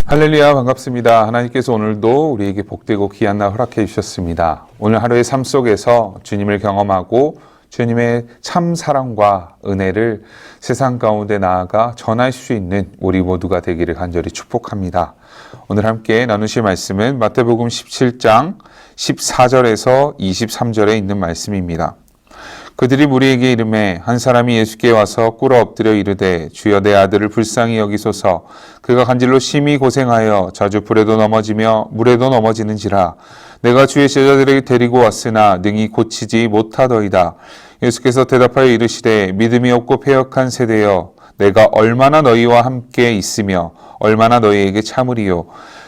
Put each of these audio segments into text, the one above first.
할렐루야, 반갑습니다. 하나님께서 오늘도 우리에게 복되고 귀한 날 허락해 주셨습니다. 오늘 하루의 삶 속에서 주님을 경험하고 주님의 참 사랑과 은혜를 세상 가운데 나아가 전할 수 있는 우리 모두가 되기를 간절히 축복합니다. 오늘 함께 나누실 말씀은 마태복음 17장 14절에서 23절에 있는 말씀입니다. 그들이 무리에게 이르매 한 사람이 예수께 와서 꿇어 엎드려 이르되 주여 내 아들을 불쌍히 여기소서. 그가 간질로 심히 고생하여 자주 불에도 넘어지며 물에도 넘어지는지라. 내가 주의 제자들에게 데리고 왔으나 능히 고치지 못하더이다. 예수께서 대답하여 이르시되 믿음이 없고 패역한 세대여, 내가 얼마나 너희와 함께 있으며 얼마나 너희에게 참으리요.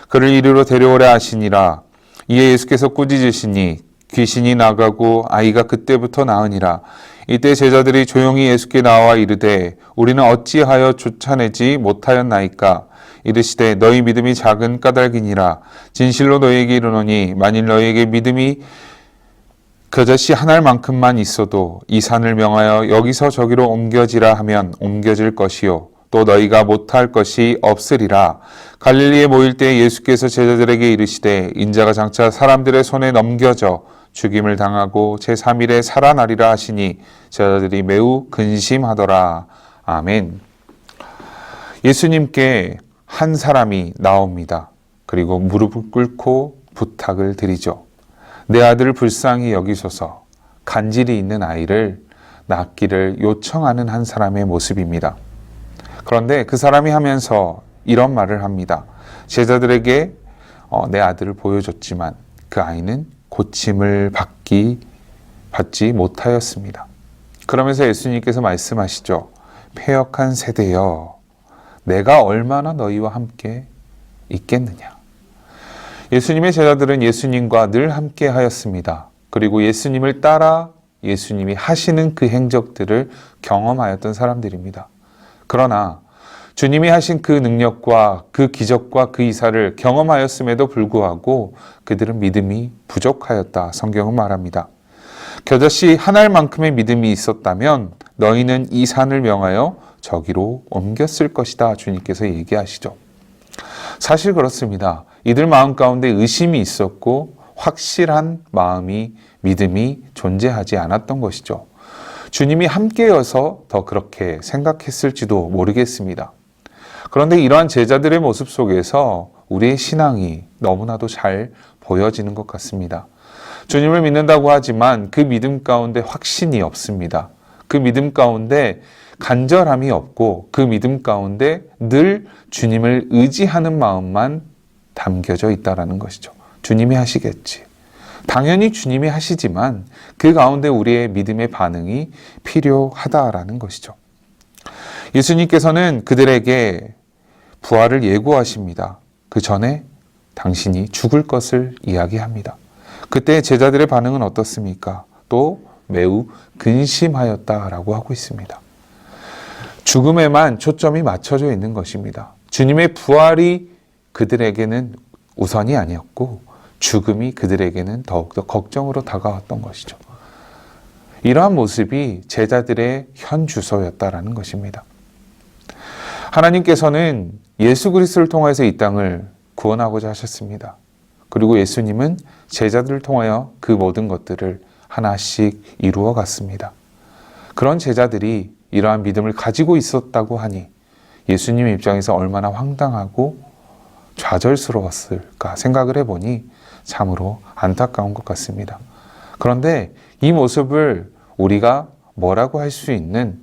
그를 이리로 데려오라 하시니라. 이에 예수께서 꾸짖으시니 귀신이 나가고 아이가 그때부터 나으니라. 이때 제자들이 조용히 예수께 나와 이르되 우리는 어찌하여 쫓아내지 못하였나이까. 이르시되 너희 믿음이 작은 까닭이니라. 진실로 너희에게 이르노니 만일 너희에게 믿음이 겨자씨 한 알만큼만 있어도 이 산을 명하여 여기서 저기로 옮겨지라 하면 옮겨질 것이요 또 너희가 못할 것이 없으리라. 갈릴리에 모일 때 예수께서 제자들에게 이르시되 인자가 장차 사람들의 손에 넘겨져 죽임을 당하고 제3일에 살아나리라 하시니 제자들이 매우 근심하더라. 아멘. 예수님께 한 사람이 나옵니다. 그리고 무릎을 꿇고 부탁을 드리죠. 내 아들을 불쌍히 여기소서. 간질이 있는 아이를 낳기를 요청하는 한 사람의 모습입니다. 그런데 그 사람이 하면서 이런 말을 합니다. 제자들에게 내 아들을 보여줬지만 그 아이는 고침을 받지 못하였습니다. 그러면서 예수님께서 말씀하시죠. 패역한 세대여, 내가 얼마나 너희와 함께 있겠느냐. 예수님의 제자들은 예수님과 늘 함께 하였습니다. 그리고 예수님을 따라 예수님이 하시는 그 행적들을 경험하였던 사람들입니다. 그러나 주님이 하신 그 능력과 그 기적과 그 이사를 경험하였음에도 불구하고 그들은 믿음이 부족하였다. 성경은 말합니다. 겨자씨 한 알만큼의 믿음이 있었다면 너희는 이 산을 명하여 저기로 옮겼을 것이다. 주님께서 얘기하시죠. 사실 그렇습니다. 이들 마음 가운데 의심이 있었고 확실한 믿음이 존재하지 않았던 것이죠. 주님이 함께여서 더 그렇게 생각했을지도 모르겠습니다. 그런데 이러한 제자들의 모습 속에서 우리의 신앙이 너무나도 잘 보여지는 것 같습니다. 주님을 믿는다고 하지만 그 믿음 가운데 확신이 없습니다. 그 믿음 가운데 간절함이 없고 그 믿음 가운데 늘 주님을 의지하는 마음만 담겨져 있다는 것이죠. 주님이 하시겠지. 당연히 주님이 하시지만 그 가운데 우리의 믿음의 반응이 필요하다라는 것이죠. 예수님께서는 그들에게 부활을 예고하십니다. 그 전에 당신이 죽을 것을 이야기합니다. 그때 제자들의 반응은 어떻습니까? 또 매우 근심하였다라고 하고 있습니다. 죽음에만 초점이 맞춰져 있는 것입니다. 주님의 부활이 그들에게는 우선이 아니었고 죽음이 그들에게는 더욱더 걱정으로 다가왔던 것이죠. 이러한 모습이 제자들의 현 주소였다라는 것입니다. 하나님께서는 예수 그리스도를 통해서 이 땅을 구원하고자 하셨습니다. 그리고 예수님은 제자들을 통하여 그 모든 것들을 하나씩 이루어 갔습니다. 그런 제자들이 이러한 믿음을 가지고 있었다고 하니 예수님 입장에서 얼마나 황당하고 좌절스러웠을까 생각을 해보니 참으로 안타까운 것 같습니다. 그런데 이 모습을 우리가 뭐라고 할 수 있는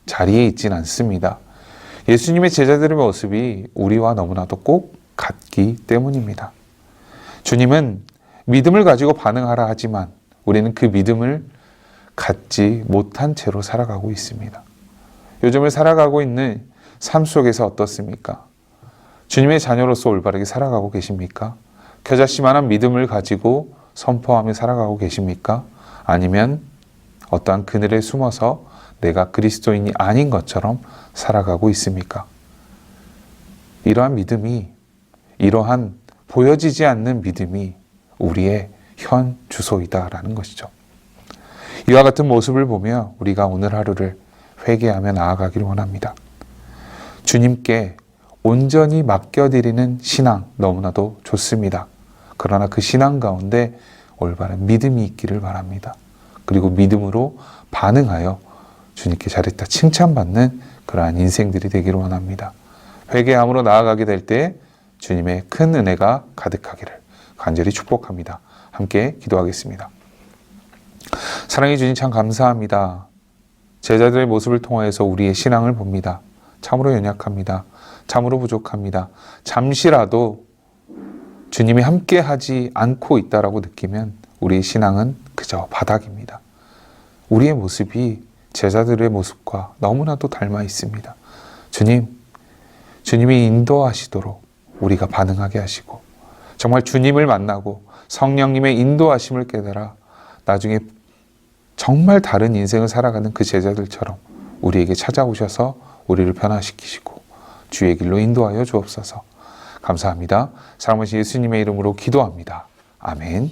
자리에 있진 않습니다. 예수님의 제자들의 모습이 우리와 너무나도 꼭 같기 때문입니다. 주님은 믿음을 가지고 반응하라 하지만 우리는 그 믿음을 갖지 못한 채로 살아가고 있습니다. 요즘을 살아가고 있는 삶 속에서 어떻습니까? 주님의 자녀로서 올바르게 살아가고 계십니까? 겨자씨만한 믿음을 가지고 선포하며 살아가고 계십니까? 아니면 어떠한 그늘에 숨어서 내가 그리스도인이 아닌 것처럼 살아가고 있습니까? 이러한 믿음이, 이러한 보여지지 않는 믿음이 우리의 현 주소이다라는 것이죠. 이와 같은 모습을 보며 우리가 오늘 하루를 회개하며 나아가기를 원합니다. 주님께 온전히 맡겨드리는 신앙 너무나도 좋습니다. 그러나 그 신앙 가운데 올바른 믿음이 있기를 바랍니다. 그리고 믿음으로 반응하여 주님께 잘했다 칭찬받는 그러한 인생들이 되기를 원합니다. 회개함으로 나아가게 될 때 주님의 큰 은혜가 가득하기를 간절히 축복합니다. 함께 기도하겠습니다. 사랑해 주님 참 감사합니다. 제자들의 모습을 통하여서 우리의 신앙을 봅니다. 참으로 연약합니다. 참으로 부족합니다. 잠시라도 주님이 함께하지 않고 있다라고 느끼면 우리의 신앙은 그저 바닥입니다. 우리의 모습이 제자들의 모습과 너무나도 닮아 있습니다. 주님이 인도하시도록 우리가 반응하게 하시고 정말 주님을 만나고 성령님의 인도하심을 깨달아 나중에 정말 다른 인생을 살아가는 그 제자들처럼 우리에게 찾아오셔서 우리를 변화시키시고 주의 길로 인도하여 주옵소서. 감사합니다. 사랑하신 예수님의 이름으로 기도합니다. 아멘.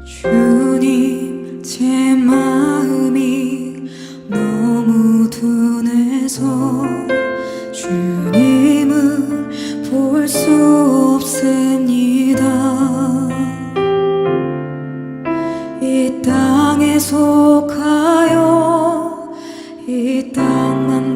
주님, 제 마음이 너무 둔해서 주님을 볼 수 없습니다. 이 땅에 속하여 이 땅만